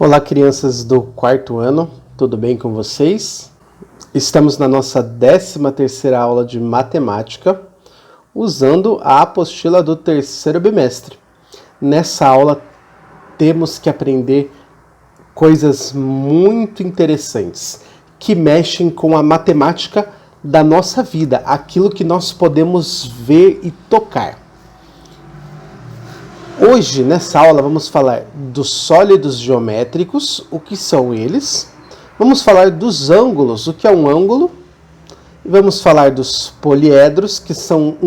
Olá, crianças do quarto ano, tudo bem com vocês? Estamos na nossa 13ª aula de matemática, usando a apostila do terceiro bimestre. Nessa aula, temos que aprender coisas muito interessantes, que mexem com a matemática da nossa vida, aquilo que nós podemos ver e tocar. Hoje, nessa aula, vamos falar dos sólidos geométricos, o que são eles. Vamos falar dos ângulos, o que é um ângulo. Vamos falar dos poliedros, que são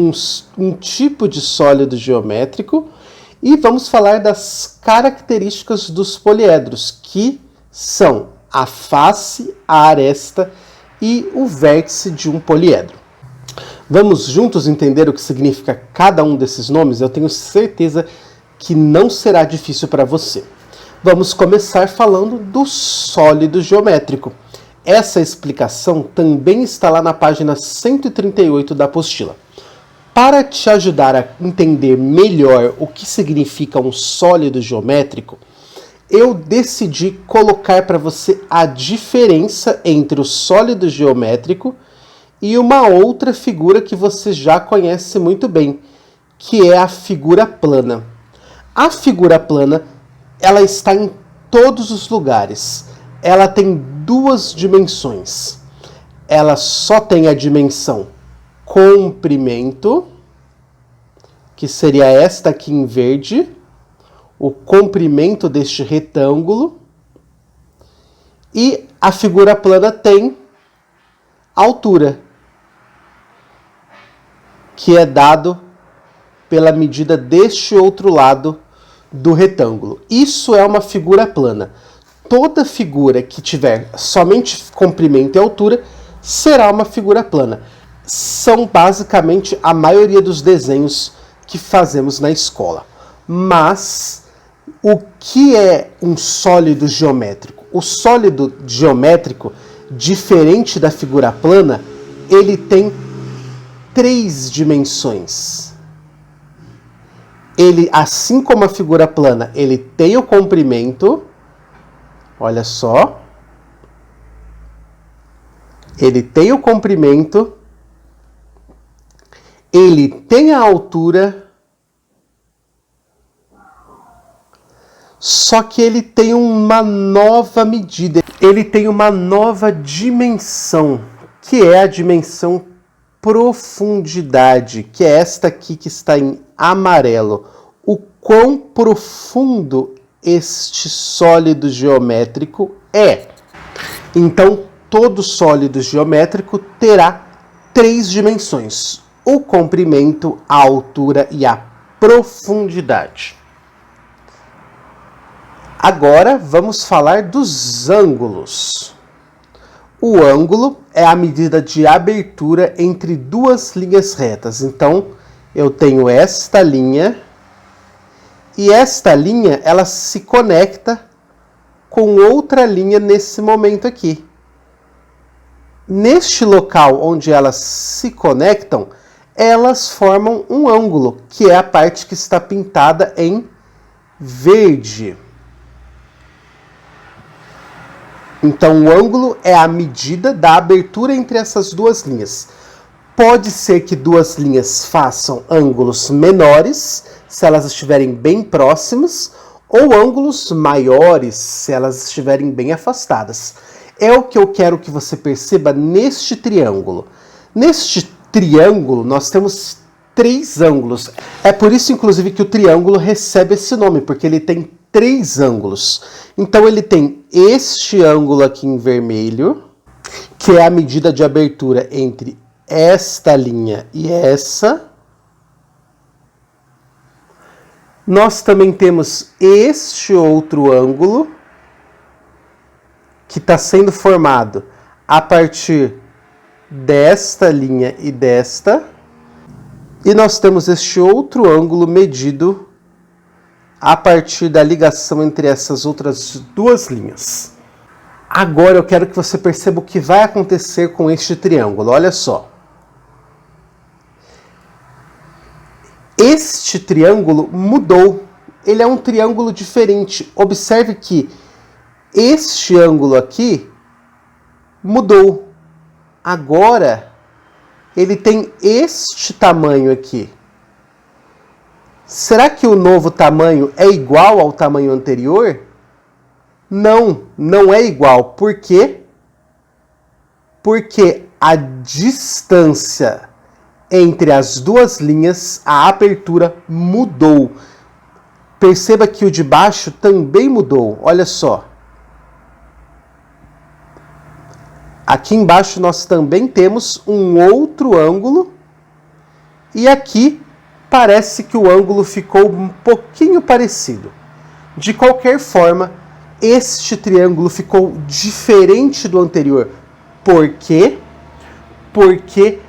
um tipo de sólido geométrico. E vamos falar das características dos poliedros, que são a face, a aresta e o vértice de um poliedro. Vamos juntos entender o que significa cada um desses nomes? Eu tenho certeza que não será difícil para você. Vamos começar falando do sólido geométrico. Essa explicação também está lá na página 138 da apostila. Para te ajudar a entender melhor o que significa um sólido geométrico, eu decidi colocar para você a diferença entre o sólido geométrico e uma outra figura que você já conhece muito bem, que é a figura plana. A figura plana, ela está em todos os lugares. Ela tem duas dimensões. Ela só tem a dimensão comprimento, que seria esta aqui em verde, o comprimento deste retângulo. E a figura plana tem altura, que é dado pela medida deste outro lado do retângulo. Isso é uma figura plana. Toda figura que tiver somente comprimento e altura será uma figura plana. São basicamente a maioria dos desenhos que fazemos na escola. Mas o que é um sólido geométrico? O sólido geométrico, diferente da figura plana, ele tem 3 dimensões. Ele, assim como a figura plana, ele tem o comprimento, olha só, ele tem o comprimento, ele tem a altura, só que ele tem uma nova medida, ele tem uma nova dimensão, que é a dimensão profundidade, que é esta aqui que está em amarelo. O quão profundo este sólido geométrico é. Então, todo sólido geométrico terá 3 dimensões: o comprimento, a altura e a profundidade. Agora, vamos falar dos ângulos. O ângulo é a medida de abertura entre duas linhas retas. Então, eu tenho esta linha e esta linha ela se conecta com outra linha nesse momento aqui. Neste local onde elas se conectam, elas formam um ângulo, que é a parte que está pintada em verde. Então, o ângulo é a medida da abertura entre essas duas linhas. Pode ser que duas linhas façam ângulos menores, se elas estiverem bem próximas, ou ângulos maiores, se elas estiverem bem afastadas. É o que eu quero que você perceba neste triângulo. Neste triângulo, nós temos 3 ângulos. É por isso, inclusive, que o triângulo recebe esse nome, porque ele tem 3 ângulos. Então, ele tem este ângulo aqui em vermelho, que é a medida de abertura entre esta linha e essa. Nós também temos este outro ângulo, que está sendo formado a partir desta linha e desta. E nós temos este outro ângulo medido a partir da ligação entre essas outras duas linhas. Agora eu quero que você perceba o que vai acontecer com este triângulo. Olha só. Este triângulo mudou. Ele é um triângulo diferente. Observe que este ângulo aqui mudou. Agora, ele tem este tamanho aqui. Será que o novo tamanho é igual ao tamanho anterior? Não, não é igual. Por quê? Porque a distância entre as duas linhas, a abertura mudou. Perceba que o de baixo também mudou. Olha só. Aqui embaixo nós também temos um outro ângulo. E aqui parece que o ângulo ficou um pouquinho parecido. De qualquer forma, este triângulo ficou diferente do anterior. Por quê? Porque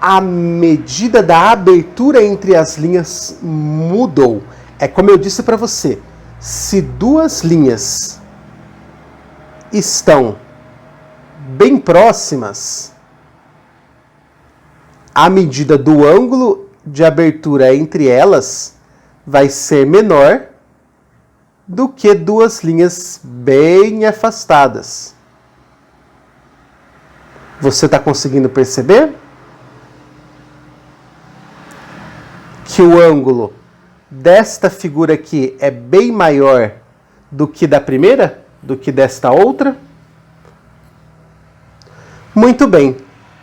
a medida da abertura entre as linhas mudou. É como eu disse para você, se duas linhas estão bem próximas, a medida do ângulo de abertura entre elas vai ser menor do que duas linhas bem afastadas. Você está conseguindo perceber? Que o ângulo desta figura aqui é bem maior do que da primeira, do que desta outra? Muito bem,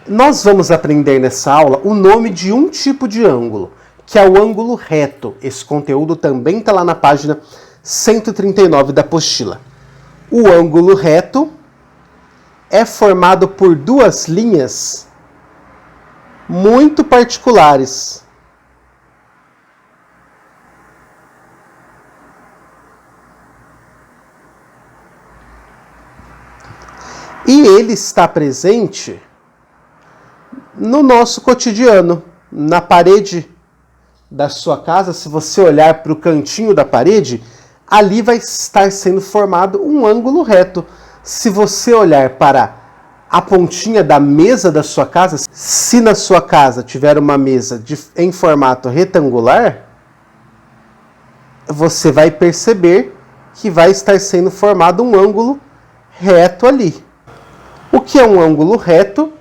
nós vamos aprender nessa aula o nome de um tipo de ângulo, que é o ângulo reto. Esse conteúdo também está lá na página 139 da apostila. O ângulo reto é formado por duas linhas muito particulares. E ele está presente no nosso cotidiano, na parede da sua casa. Se você olhar para o cantinho da parede, ali vai estar sendo formado um ângulo reto. Se você olhar para a pontinha da mesa da sua casa, se na sua casa tiver uma mesa em formato retangular, você vai perceber que vai estar sendo formado um ângulo reto ali. O que é um ângulo reto?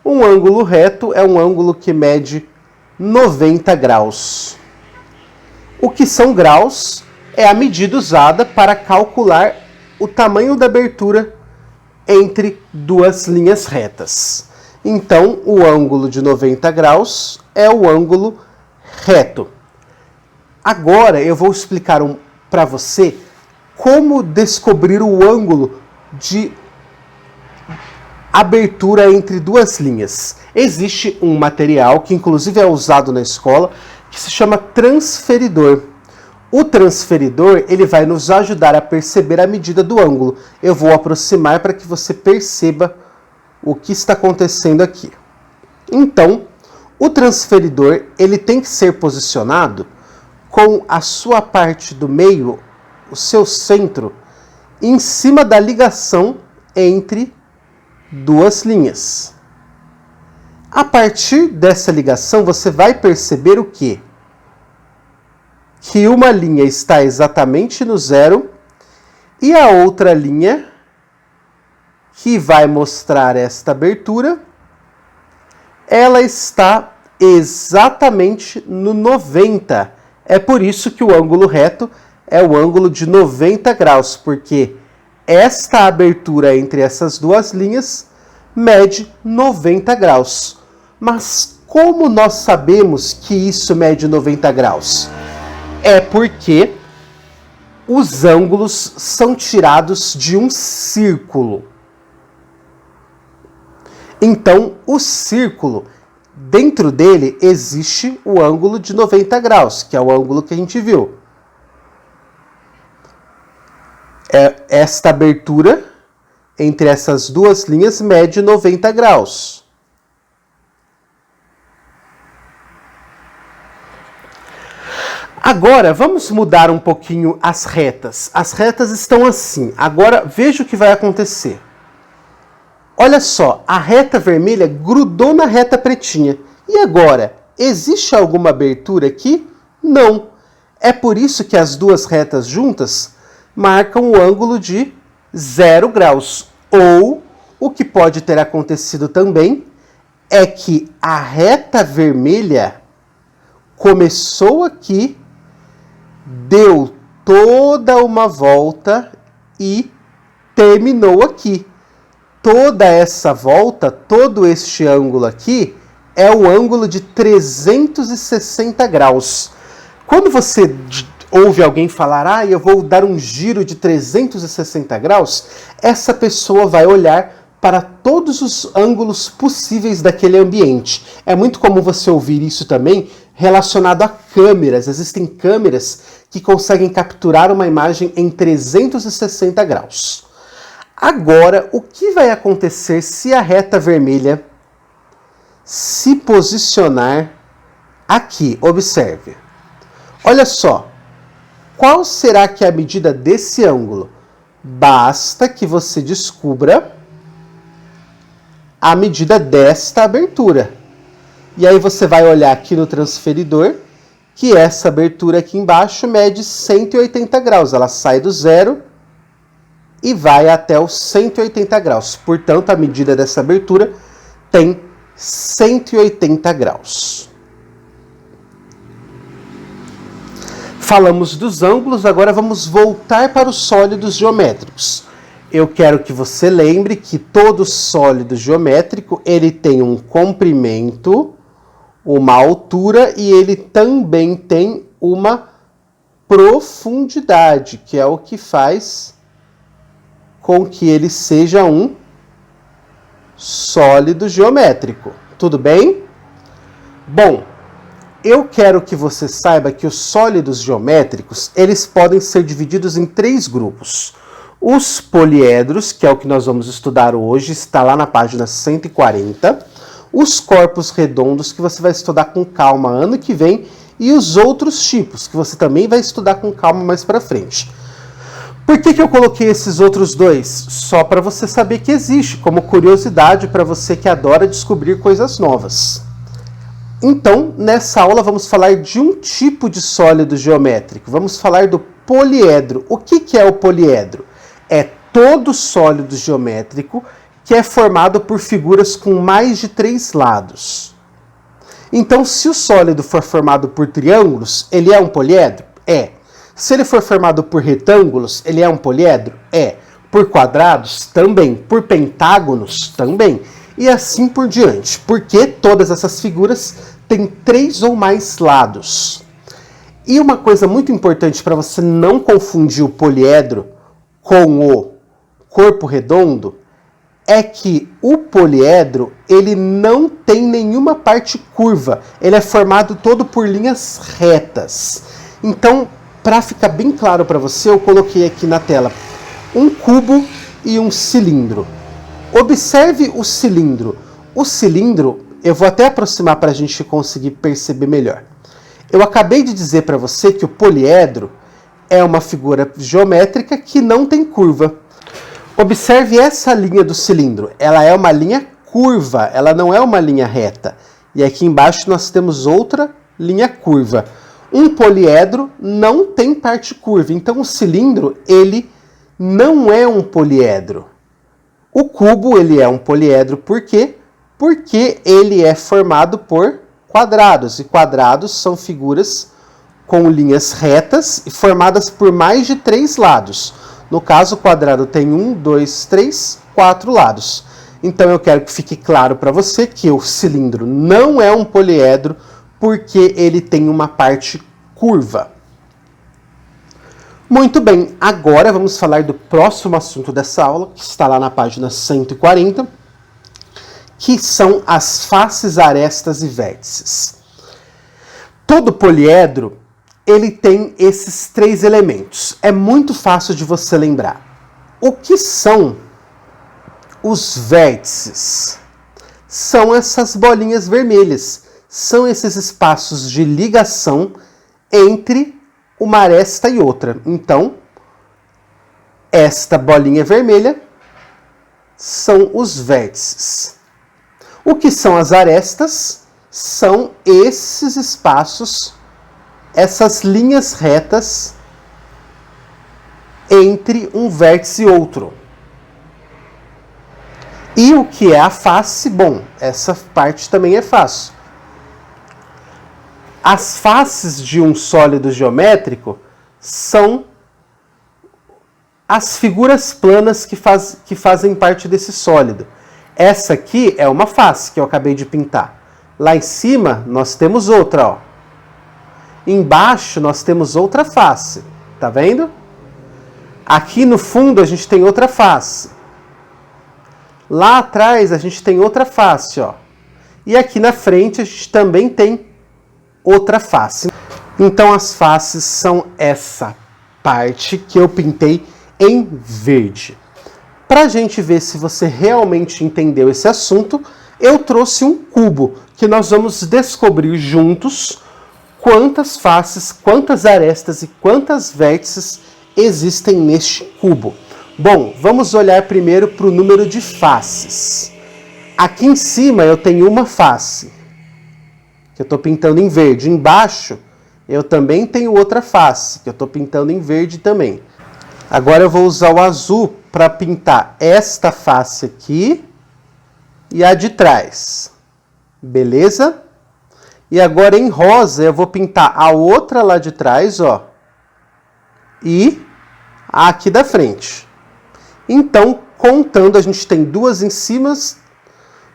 Um ângulo reto é um ângulo que mede 90 graus. O que são graus? É a medida usada para calcular o tamanho da abertura entre duas linhas retas. Então, o ângulo de 90 graus é o ângulo reto. Agora eu vou explicar para você como descobrir o ângulo de abertura entre duas linhas. Existe um material que inclusive é usado na escola, que se chama transferidor. O transferidor, ele vai nos ajudar a perceber a medida do ângulo. Eu vou aproximar para que você perceba o que está acontecendo aqui. Então, o transferidor, ele tem que ser posicionado com a sua parte do meio, o seu centro, em cima da ligação entre duas linhas. A partir dessa ligação, você vai perceber o quê? Que uma linha está exatamente no zero e a outra linha, que vai mostrar esta abertura, ela está exatamente no 90. É por isso que o ângulo reto é o ângulo de 90 graus, porque esta abertura entre essas duas linhas mede 90 graus. Mas como nós sabemos que isso mede 90 graus? É porque os ângulos são tirados de um círculo. Então, o círculo, dentro dele existe o ângulo de 90 graus, que é o ângulo que a gente viu. Esta abertura entre essas duas linhas mede 90 graus. Agora, vamos mudar um pouquinho as retas. As retas estão assim. Agora, veja o que vai acontecer. Olha só, a reta vermelha grudou na reta pretinha. E agora, existe alguma abertura aqui? Não. É por isso que as duas retas juntas marcam o ângulo de 0 graus. Ou, o que pode ter acontecido também, é que a reta vermelha começou aqui, deu toda uma volta e terminou aqui. Toda essa volta, todo este ângulo aqui, é o ângulo de 360 graus. Quando você ouve alguém falar, eu vou dar um giro de 360 graus, essa pessoa vai olhar para todos os ângulos possíveis daquele ambiente. É muito comum você ouvir isso também relacionado a câmeras. Existem câmeras que conseguem capturar uma imagem em 360 graus. Agora, o que vai acontecer se a reta vermelha se posicionar aqui? Observe. Olha só. Qual será que é a medida desse ângulo? Basta que você descubra a medida desta abertura. E aí você vai olhar aqui no transferidor que essa abertura aqui embaixo mede 180 graus. Ela sai do zero e vai até os 180 graus. Portanto, a medida dessa abertura tem 180 graus. Falamos dos ângulos, agora vamos voltar para os sólidos geométricos. Eu quero que você lembre que todo sólido geométrico ele tem um comprimento, uma altura e ele também tem uma profundidade, que é o que faz com que ele seja um sólido geométrico. Tudo bem? Bom, eu quero que você saiba que os sólidos geométricos, eles podem ser divididos em 3 grupos. Os poliedros, que é o que nós vamos estudar hoje, está lá na página 140. Os corpos redondos, que você vai estudar com calma ano que vem. E os outros tipos, que você também vai estudar com calma mais para frente. Por que eu coloquei esses outros dois? Só para você saber que existe, como curiosidade para você que adora descobrir coisas novas. Então, nessa aula vamos falar de um tipo de sólido geométrico. Vamos falar do poliedro. O que é o poliedro? É todo sólido geométrico que é formado por figuras com mais de 3 lados. Então, se o sólido for formado por triângulos, ele é um poliedro? É. Se ele for formado por retângulos, ele é um poliedro? É. Por quadrados? Também. Por pentágonos? Também. E assim por diante, porque todas essas figuras têm 3 ou mais lados. E uma coisa muito importante para você não confundir o poliedro com o corpo redondo é que o poliedro ele não tem nenhuma parte curva, ele é formado todo por linhas retas. Então, para ficar bem claro para você, eu coloquei aqui na tela um cubo e um cilindro. Observe o cilindro. O cilindro, eu vou até aproximar para a gente conseguir perceber melhor. Eu acabei de dizer para você que o poliedro é uma figura geométrica que não tem curva. Observe essa linha do cilindro. Ela é uma linha curva, ela não é uma linha reta. E aqui embaixo nós temos outra linha curva. Um poliedro não tem parte curva, então o cilindro ele não é um poliedro. O cubo ele é um poliedro por quê? Porque ele é formado por quadrados, e quadrados são figuras com linhas retas e formadas por mais de 3 lados. No caso, o quadrado tem 1, 2, 3, 4 lados. Então eu quero que fique claro para você que o cilindro não é um poliedro porque ele tem uma parte curva. Muito bem, agora vamos falar do próximo assunto dessa aula, que está lá na página 140, que são as faces, arestas e vértices. Todo poliedro ele tem esses 3 elementos. É muito fácil de você lembrar. O que são os vértices? São essas bolinhas vermelhas. São esses espaços de ligação entre uma aresta e outra. Então, esta bolinha vermelha são os vértices. O que são as arestas? São esses espaços, essas linhas retas entre um vértice e outro. E o que é a face? Bom, essa parte também é fácil. As faces de um sólido geométrico são as figuras planas que fazem parte desse sólido. Essa aqui é uma face que eu acabei de pintar. Lá em cima nós temos outra, ó. Embaixo nós temos outra face, tá vendo? Aqui no fundo a gente tem outra face. Lá atrás a gente tem outra face, ó. E aqui na frente a gente também tem outra face. Então as faces são essa parte que eu pintei em verde. Para a gente ver se você realmente entendeu esse assunto, eu trouxe um cubo que nós vamos descobrir juntos quantas faces, quantas arestas e quantas vértices existem neste cubo. Bom, vamos olhar primeiro para o número de faces. Aqui em cima eu tenho uma face, que eu estou pintando em verde. Embaixo eu também tenho outra face, que eu estou pintando em verde também. Agora eu vou usar o azul para pintar esta face aqui e a de trás. Beleza? E agora em rosa eu vou pintar a outra lá de trás, ó. E a aqui da frente. Então, contando, a gente tem duas em cima,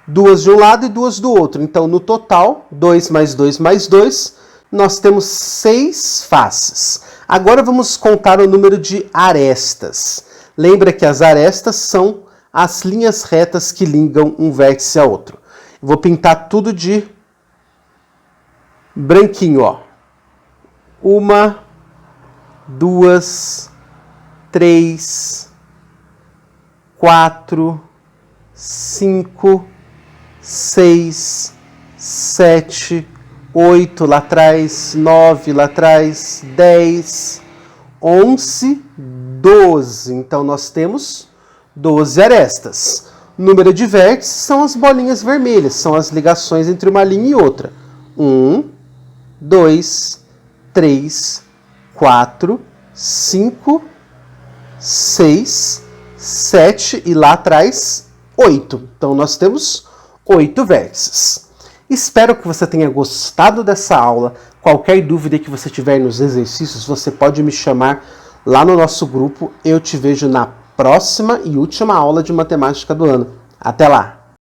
duas de um lado e duas do outro. Então, no total, 2 mais 2 mais 2, nós temos 6 faces. Agora vamos contar o número de arestas. Lembra que as arestas são as linhas retas que ligam um vértice a outro. Eu vou pintar tudo de branquinho, ó. 1, 2, 3, 4, 5, 6, 7, 8 lá atrás, 9 lá atrás, 10, 11, 12. Então nós temos 12 arestas. O número de vértices são as bolinhas vermelhas, são as ligações entre uma linha e outra. 1, 2, 3, 4, 5, 6, 7 e lá atrás 8. Então nós temos 8 vértices. Espero que você tenha gostado dessa aula. Qualquer dúvida que você tiver nos exercícios, você pode me chamar lá no nosso grupo. Eu te vejo na próxima e última aula de matemática do ano. Até lá!